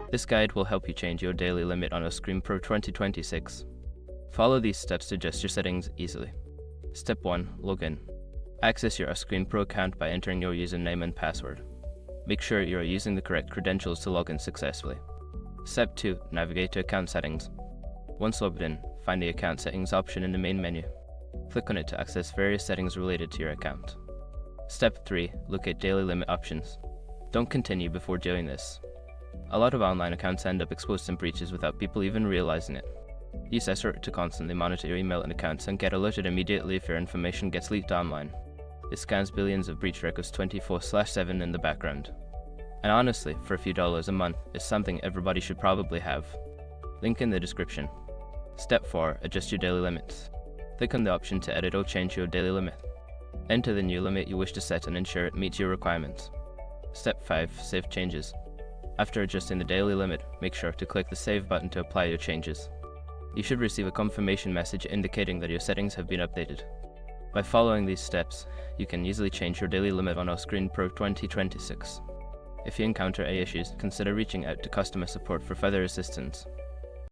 This guide will help you change your daily limit on Uscreen Pro 2026. Follow these steps to adjust your settings easily. Step 1. Login. Access your Uscreen Pro account by entering your username and password. Make sure you are using the correct credentials to log in successfully. Step 2. Navigate to Account Settings. Once logged in, find the Account Settings option in the main menu. Click on it to access various settings related to your account. Step 3. Locate Daily Limit options. Don't continue before doing this. A lot of online accounts end up exposed in breaches without people even realizing it. Use Uscreen to constantly monitor your email and accounts and get alerted immediately if your information gets leaked online. It scans billions of breach records 24/7 in the background. And honestly, for a few dollars a month, it's something everybody should probably have. Link in the description. Step 4. Adjust your daily limits. Click on the option to edit or change your daily limit. Enter the new limit you wish to set and ensure it meets your requirements. Step 5. Save changes. After adjusting the daily limit, make sure to click the Save button to apply your changes. You should receive a confirmation message indicating that your settings have been updated. By following these steps, you can easily change your daily limit on Uscreen Pro 2026. If you encounter any issues, consider reaching out to customer support for further assistance.